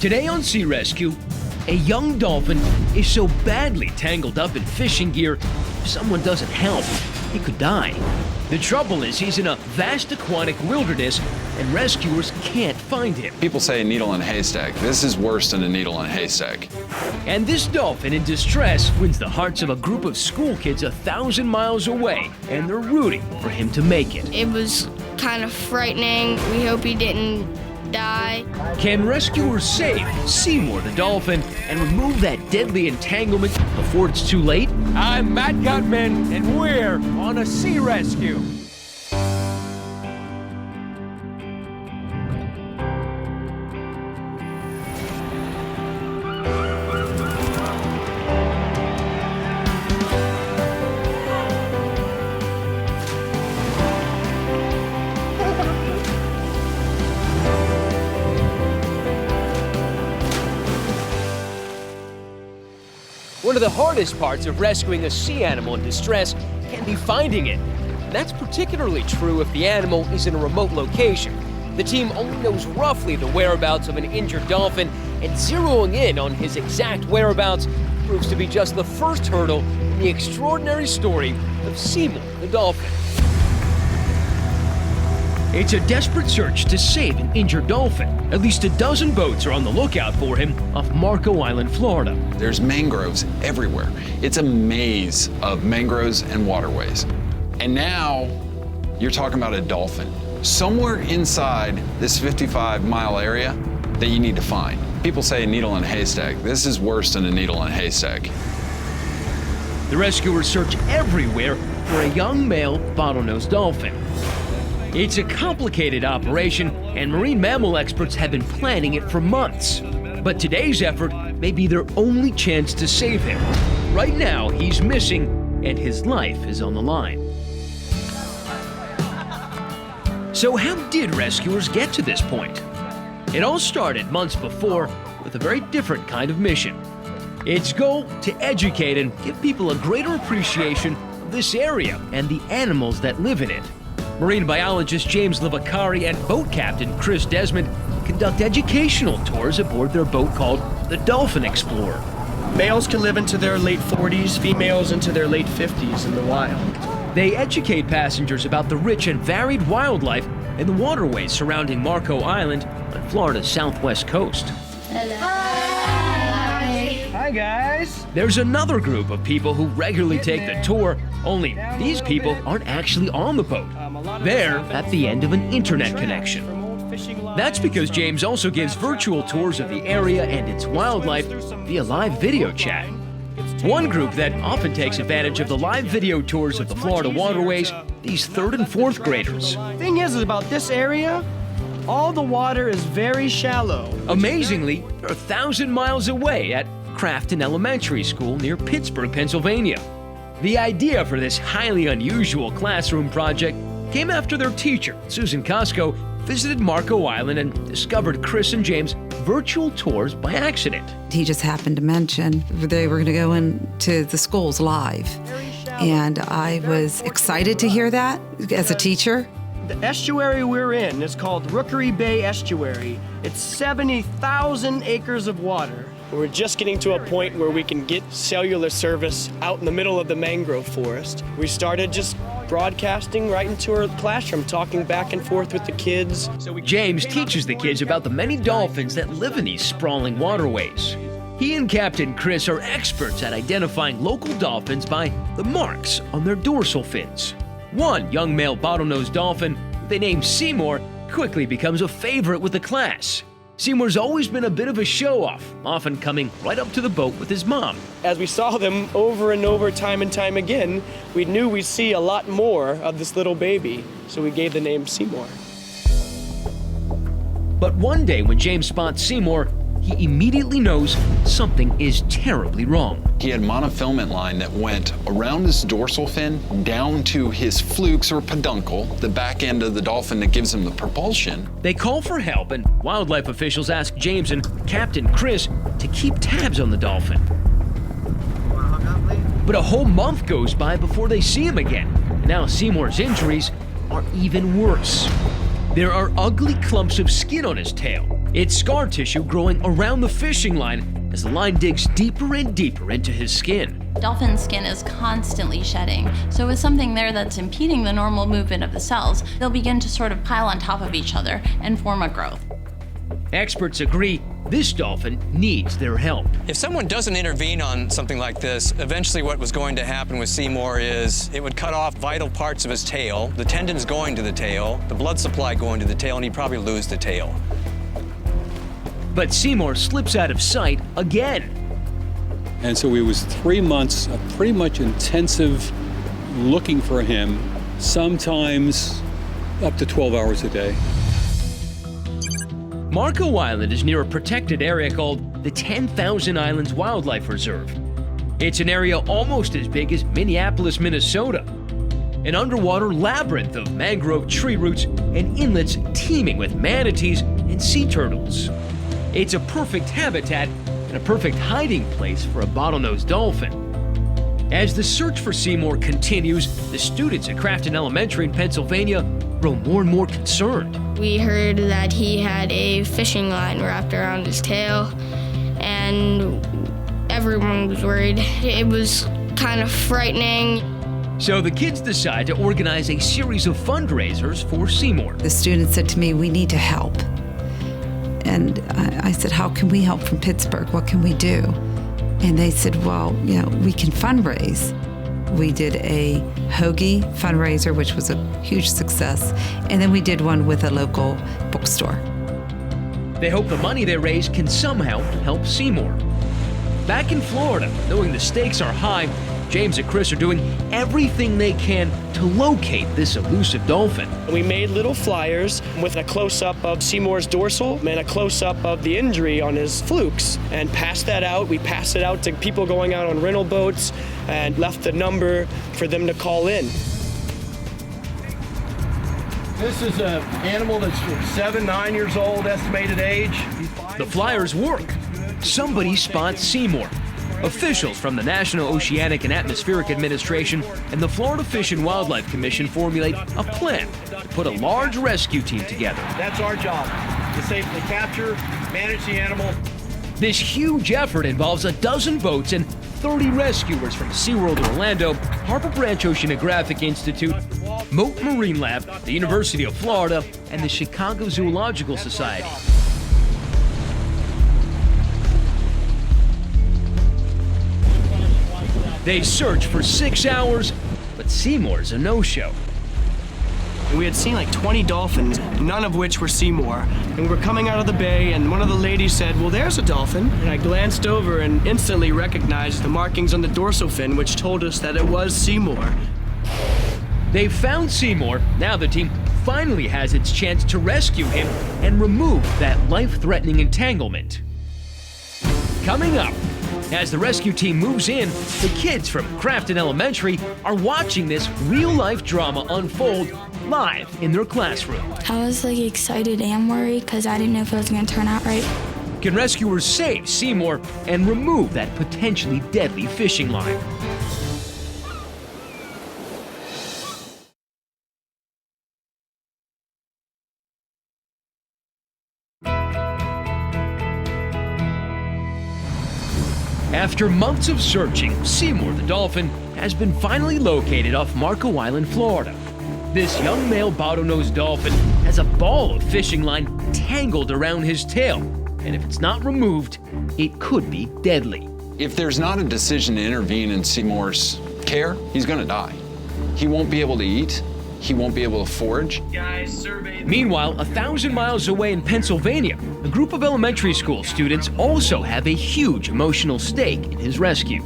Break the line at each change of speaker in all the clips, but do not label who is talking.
Today on Sea Rescue, a young dolphin is so badly tangled up in fishing gear, if someone doesn't help, he could die. The trouble is he's in a vast aquatic wilderness and rescuers can't find him.
People say a needle in a haystack. This is worse than a needle in a haystack.
And this dolphin in distress wins the hearts of a group of school kids 1,000 miles away, and they're rooting for him to make it.
It was kind of frightening. We hope he didn't die.
Can rescuers save Seymour the dolphin and remove that deadly entanglement before it's too late?
I'm Matt Gutman, and we're on a sea rescue.
One of the hardest parts of rescuing a sea animal in distress can be finding it. And that's particularly true if the animal is in a remote location. The team only knows roughly the whereabouts of an injured dolphin, and zeroing in on his exact whereabouts proves to be just the first hurdle in the extraordinary story of Seymour the dolphin. It's a desperate search to save an injured dolphin. At least a dozen boats are on the lookout for him off Marco Island, Florida.
There's mangroves everywhere. It's a maze of mangroves and waterways. And now you're talking about a dolphin somewhere inside this 55-mile area that you need to find. People say a needle in a haystack. This is worse than a needle in a haystack.
The rescuers search everywhere for a young male bottlenose dolphin. It's a complicated operation, and marine mammal experts have been planning it for months. But today's effort may be their only chance to save him. Right now, he's missing, and his life is on the line. So how did rescuers get to this point? It all started months before with a very different kind of mission. Its goal to educate and give people a greater appreciation of this area and the animals that live in it. Marine biologist James Livacari and boat captain Chris Desmond conduct educational tours aboard their boat called the Dolphin Explorer.
Males can live into their late 40s, females into their late 50s in the wild.
They educate passengers about the rich and varied wildlife in the waterways surrounding Marco Island on Florida's southwest coast.
Hi, guys.
There's another group of people who regularly take the tour, only these people aren't actually on the boat. They're at the end of an internet connection. That's because James also gives virtual tours of the area and its wildlife via live video chat. One group that often takes advantage of the live video tours of the Florida waterways, these 3rd and 4th graders.
Thing is about this area, all the water is very shallow.
Amazingly, they're 1,000 miles away at Crafton Elementary School near Pittsburgh, Pennsylvania. The idea for this highly unusual classroom project came after their teacher, Susan Costco, visited Marco Island and discovered Chris and James' virtual tours by accident.
He just happened to mention they were going to go into the schools live. And I was excited to hear that as a teacher.
The estuary we're in is called Rookery Bay Estuary. It's 70,000 acres of water. We're just getting to a point where we can get cellular service out in the middle of the mangrove forest. We started just broadcasting right into our classroom, talking back and forth with the kids.
James teaches the kids about the many dolphins that live in these sprawling waterways. He and Captain Chris are experts at identifying local dolphins by the marks on their dorsal fins. One young male bottlenose dolphin, who they named Seymour, quickly becomes a favorite with the class. Seymour's always been a bit of a show-off, often coming right up to the boat with his mom.
As we saw them over and over, time and time again, we knew we'd see a lot more of this little baby, so we gave the name Seymour.
But one day when James spots Seymour, he immediately knows something is terribly wrong.
He had monofilament line that went around his dorsal fin down to his flukes or peduncle, the back end of the dolphin that gives him the propulsion.
They call for help, and wildlife officials ask James and Captain Chris to keep tabs on the dolphin. But a whole month goes by before they see him again. Now Seymour's injuries are even worse. There are ugly clumps of skin on his tail, It's scar tissue growing around the fishing line as the line digs deeper and deeper into his skin.
Dolphin skin is constantly shedding, so with something there that's impeding the normal movement of the cells, they'll begin to sort of pile on top of each other and form a growth.
Experts agree this dolphin needs their help.
If someone doesn't intervene on something like this, eventually what was going to happen with Seymour is it would cut off vital parts of his tail, the tendons going to the tail, the blood supply going to the tail, and he'd probably lose the tail.
But Seymour slips out of sight again.
And so it was 3 months of pretty much intensive looking for him, sometimes up to 12 hours a day.
Marco Island is near a protected area called the 10,000 Islands Wildlife Reserve. It's an area almost as big as Minneapolis, Minnesota. An underwater labyrinth of mangrove tree roots and inlets teeming with manatees and sea turtles. It's a perfect habitat and a perfect hiding place for a bottlenose dolphin. As the search for Seymour continues, the students at Crafton Elementary in Pennsylvania grow more and more concerned.
We heard that he had a fishing line wrapped around his tail, and everyone was worried. It was kind of frightening.
So the kids decide to organize a series of fundraisers for Seymour.
The students said to me, we need to help. And I said, how can we help from Pittsburgh? What can we do? And they said, well, we can fundraise. We did a hoagie fundraiser, which was a huge success. And then we did one with a local bookstore.
They hope the money they raise can somehow help Seymour. Back in Florida, knowing the stakes are high, James and Chris are doing everything they can to locate this elusive dolphin.
We made little flyers with a close-up of Seymour's dorsal and a close-up of the injury on his flukes and passed that out. We passed it out to people going out on rental boats and left the number for them to call in.
This is an animal that's 7-9 years old, estimated age.
The flyers work. Somebody spots Seymour. Officials from the National Oceanic and Atmospheric Administration and the Florida Fish and Wildlife Commission formulate a plan to put a large rescue team together.
That's our job, to safely capture, manage the animal.
This huge effort involves a dozen boats and 30 rescuers from SeaWorld Orlando, Harbor Branch Oceanographic Institute, Mote Marine Lab, the University of Florida, and the Chicago Zoological Society. They search for 6 hours, but Seymour's a no-show.
We had seen like 20 dolphins, none of which were Seymour. And we were coming out of the bay, and one of the ladies said, well, there's a dolphin. And I glanced over and instantly recognized the markings on the dorsal fin, which told us that it was Seymour.
They found Seymour. Now the team finally has its chance to rescue him and remove that life-threatening entanglement. Coming up, as the rescue team moves in, the kids from Crafton Elementary are watching this real-life drama unfold live in their classroom.
I was excited and worried because I didn't know if it was going to turn out right.
Can rescuers save Seymour and remove that potentially deadly fishing line? After months of searching, Seymour the dolphin has been finally located off Marco Island, Florida. This young male bottlenose dolphin has a ball of fishing line tangled around his tail, and if it's not removed, it could be deadly.
If there's not a decision to intervene in Seymour's care, he's gonna die. He won't be able to eat. He won't be able to forage.
Meanwhile, 1,000 miles away in Pennsylvania, a group of elementary school students also have a huge emotional stake in his rescue.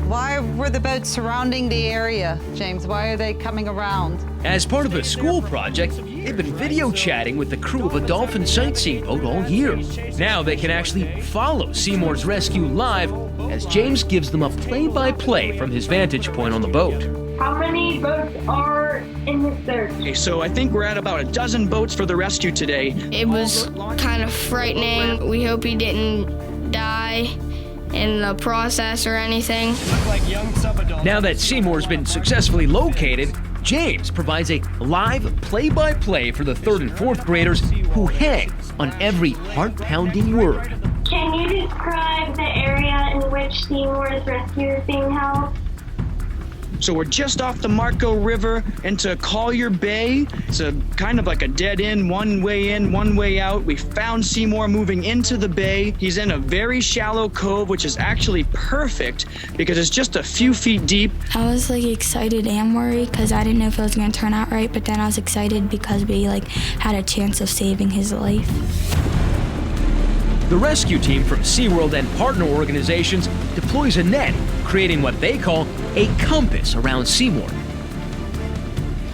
Why were the boats surrounding the area, James? Why are they coming around?
As part of a school project, they've been video chatting with the crew of a dolphin sightseeing boat all year. Now they can actually follow Seymour's rescue live as James gives them a play-by-play from his vantage point on the boat.
How many boats are in this search?
Okay, so I think we're at about a dozen boats for the rescue today.
It was kind of frightening. We hope he didn't die in the process or anything.
Now that Seymour's been successfully located, James provides a live play-by-play for the 3rd and 4th graders who hang on every heart-pounding word.
Can you describe the area in which Seymour's rescue is being held?
So we're just off the Marco River into Collier Bay. It's a kind of like a dead end, one way in, one way out. We found Seymour moving into the bay. He's in a very shallow cove, which is actually perfect because it's just a few feet deep.
I was excited and worried because I didn't know if it was going to turn out right, but then I was excited because we had a chance of saving his life.
The rescue team from SeaWorld and partner organizations deploys a net, creating what they call a compass around Seymour.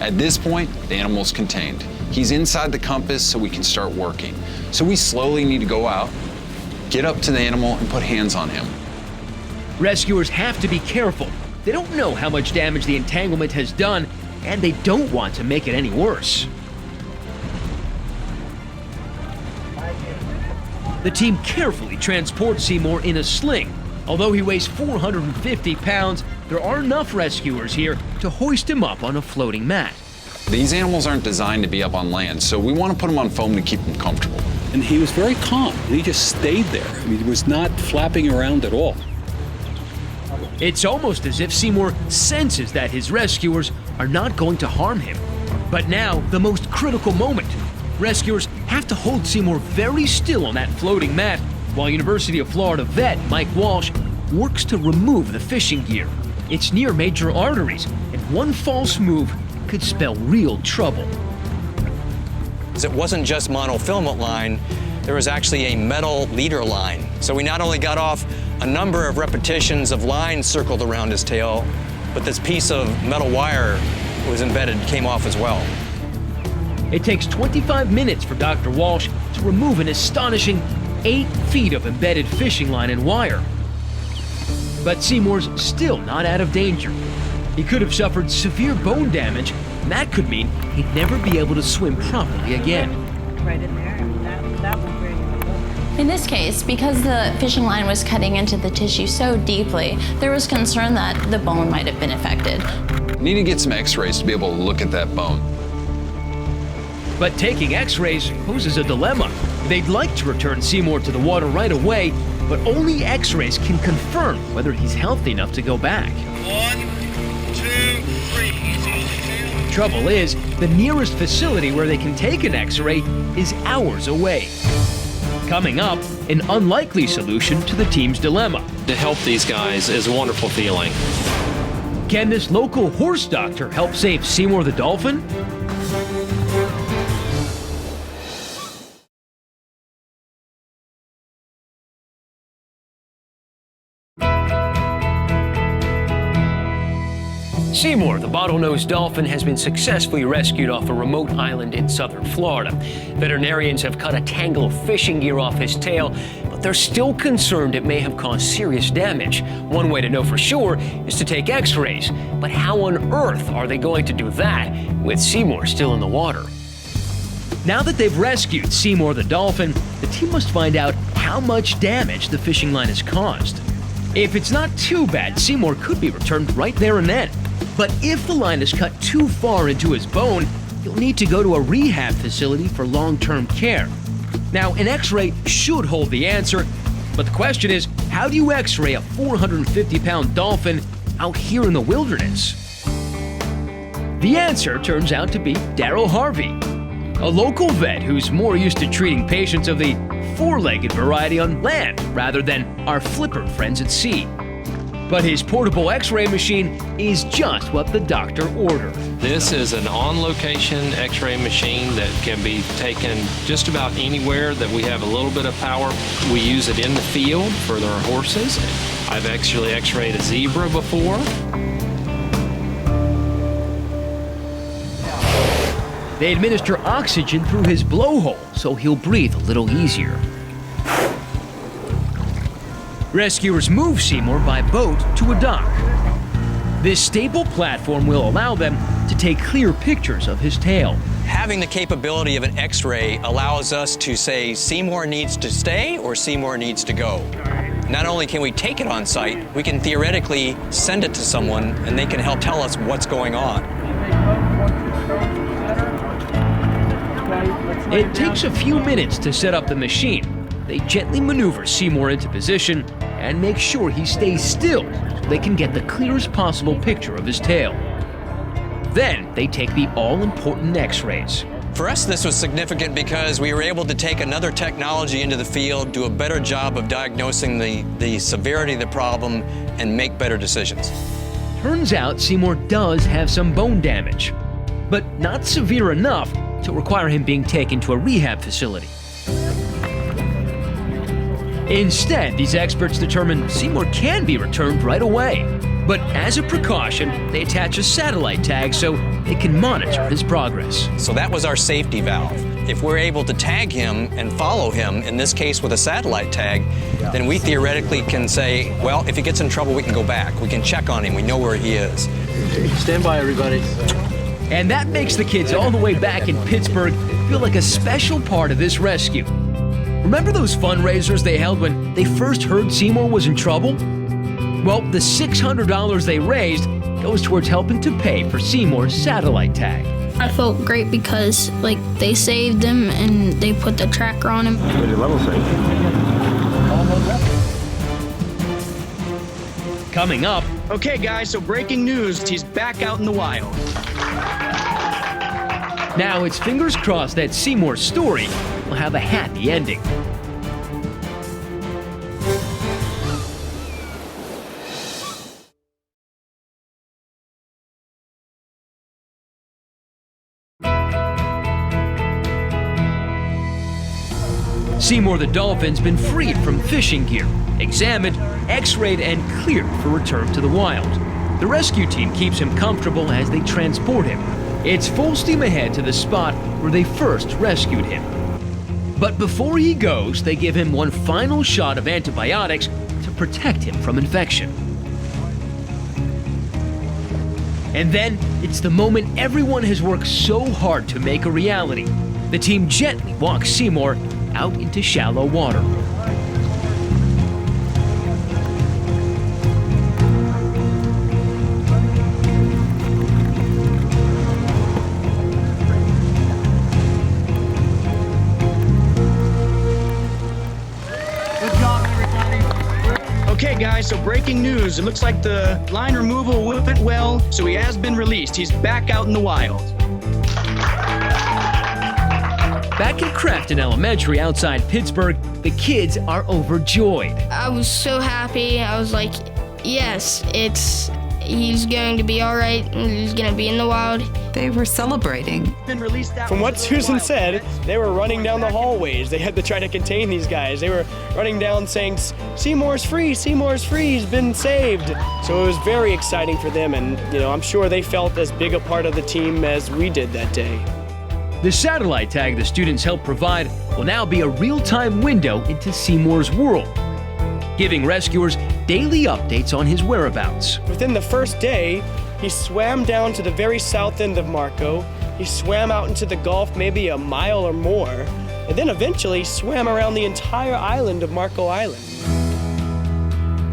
At this point, the animal's contained. He's inside the compass so we can start working. So we slowly need to go out, get up to the animal, and put hands on him.
Rescuers have to be careful. They don't know how much damage the entanglement has done, and they don't want to make it any worse. The team carefully transports Seymour in a sling. Although he weighs 450 pounds, there are enough rescuers here to hoist him up on a floating mat.
These animals aren't designed to be up on land, so we want to put them on foam to keep them comfortable.
And he was very calm. He just stayed there. I mean, he was not flapping around at all.
It's almost as if Seymour senses that his rescuers are not going to harm him. But now, the most critical moment. Rescuers have to hold Seymour very still on that floating mat while University of Florida vet Mike Walsh works to remove the fishing gear. It's near major arteries, and one false move could spell real trouble.
It wasn't just monofilament line, there was actually a metal leader line. So we not only got off a number of repetitions of lines circled around his tail, but this piece of metal wire was embedded came off as well.
It takes 25 minutes for Dr. Walsh to remove an astonishing 8 feet of embedded fishing line and wire. But Seymour's still not out of danger. He could have suffered severe bone damage, and that could mean he'd never be able to swim properly again.
Right in there. That was very
In this case, because the fishing line was cutting into the tissue so deeply, there was concern that the bone might have been affected.
Need to get some x-rays to be able to look at that bone.
But taking x-rays poses a dilemma. They'd like to return Seymour to the water right away, but only x-rays can confirm whether he's healthy enough to go back.
1, 2, 3.
Trouble is, the nearest facility where they can take an x-ray is hours away. Coming up, an unlikely solution to the team's dilemma.
To help these guys is a wonderful feeling.
Can this local horse doctor help save Seymour the dolphin? Seymour, the bottlenose dolphin, has been successfully rescued off a remote island in southern Florida. Veterinarians have cut a tangle of fishing gear off his tail, but they're still concerned it may have caused serious damage. One way to know for sure is to take x-rays. But how on earth are they going to do that with Seymour still in the water? Now that they've rescued Seymour the dolphin, the team must find out how much damage the fishing line has caused. If it's not too bad, Seymour could be returned right there and then. But if the line is cut too far into his bone, he'll need to go to a rehab facility for long-term care. Now, an x-ray should hold the answer, but the question is, how do you x-ray a 450-pound dolphin out here in the wilderness? The answer turns out to be Daryl Harvey, a local vet who's more used to treating patients of the four-legged variety on land rather than our flipper friends at sea. But his portable x-ray machine is just what the doctor ordered.
This is an on-location x-ray machine that can be taken just about anywhere that we have a little bit of power. We use it in the field for our horses. I've actually x-rayed a zebra before.
They administer oxygen through his blowhole so he'll breathe a little easier. Rescuers move Seymour by boat to a dock. This stable platform will allow them to take clear pictures of his tail.
Having the capability of an x-ray allows us to say Seymour needs to stay or Seymour needs to go. Not only can we take it on site, we can theoretically send it to someone and they can help tell us what's going on.
Let's
It takes a few minutes to set up the machine. They gently maneuver Seymour into position and make sure he stays still so they can get the clearest possible picture of his tail. Then they take the all-important x-rays.
For us, this was significant because we were able to take another technology into the field, do a better job of diagnosing the severity of the problem, and make better decisions.
Turns out Seymour does have some bone damage, but not severe enough to require him being taken to a rehab facility. Instead, these experts determine Seymour can be returned right away. But as a precaution, they attach a satellite tag so they can monitor his progress.
So that was our safety valve. If we're able to tag him and follow him, in this case with a satellite tag, then we theoretically can say, well, if he gets in trouble, we can go back. We can check on him. We know where he is.
Stand by, everybody.
And that makes the kids all the way back in Pittsburgh feel like a special part of this rescue. Remember those fundraisers they held when they first heard Seymour was in trouble? Well, the $600 they raised goes towards helping to pay for Seymour's satellite tag.
I felt great because, like, they saved him and they put the tracker on him.
Coming up.
Okay, guys, so breaking news. He's back out in the wild.
Now it's fingers crossed that Seymour's story will have a happy ending. Seymour the dolphin's been freed from fishing gear, examined, x-rayed, and cleared for return to the wild. The rescue team keeps him comfortable as they transport him. It's full steam ahead to the spot where they first rescued him. But before he goes, they give him one final shot of antibiotics to protect him from infection. And then, it's the moment everyone has worked so hard to make a reality. The team gently walks Seymour out into shallow water.
Okay, guys, so breaking news. It looks like the line removal went well, so he has been released. He's back out in the wild.
Back at Crafton Elementary outside Pittsburgh, the kids are overjoyed.
I was so happy. I was like, yes, he's going to be all right. He's going to be in the wild.
They were celebrating.
From what Susan said, they were running down the hallways. They had to try to contain these guys. They were running down saying, Seymour's free, Seymour's free, he's been saved. So it was very exciting for them, and I'm sure they felt as big a part of the team as we did that day.
The satellite tag the students helped provide will now be a real-time window into Seymour's world, giving rescuers daily updates on his whereabouts.
Within the first day, he swam down to the very south end of Marco. He swam out into the Gulf maybe a mile or more, and then eventually swam around the entire island of Marco Island.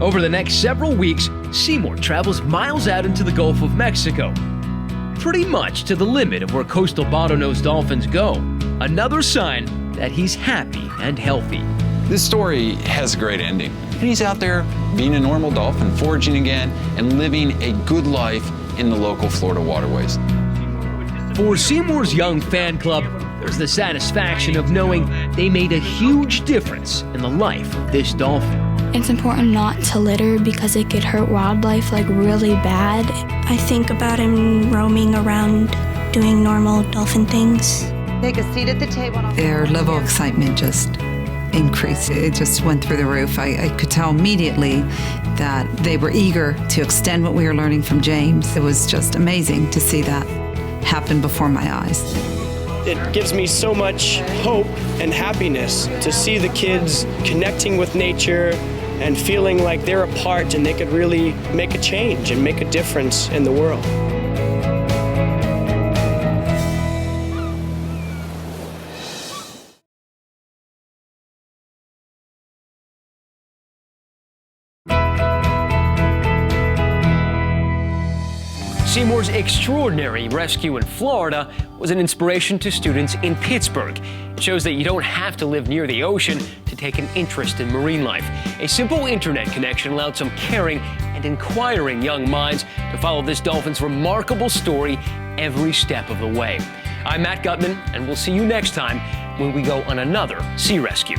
Over the next several weeks, Seymour travels miles out into the Gulf of Mexico, pretty much to the limit of where coastal bottlenose dolphins go. Another sign that he's happy and healthy.
This story has a great ending. And he's out there being a normal dolphin, foraging again, and living a good life in the local Florida waterways.
For Seymour's young fan club, there's the satisfaction of knowing they made a huge difference in the life of this dolphin.
It's important not to litter because it could hurt wildlife like really bad. I think about him roaming around doing normal dolphin things.
Take a seat at the table.
Their level of excitement just increased. It just went through the roof. I could tell immediately that they were eager to extend what we were learning from James. It was just amazing to see that happen before my eyes.
It gives me so much hope and happiness to see the kids connecting with nature and feeling like they're a part and they could really make a change and make a difference in the world.
Seymour's extraordinary rescue in Florida was an inspiration to students in Pittsburgh. It shows that you don't have to live near the ocean to take an interest in marine life. A simple internet connection allowed some caring and inquiring young minds to follow this dolphin's remarkable story every step of the way. I'm Matt Gutman, and we'll see you next time when we go on another sea rescue.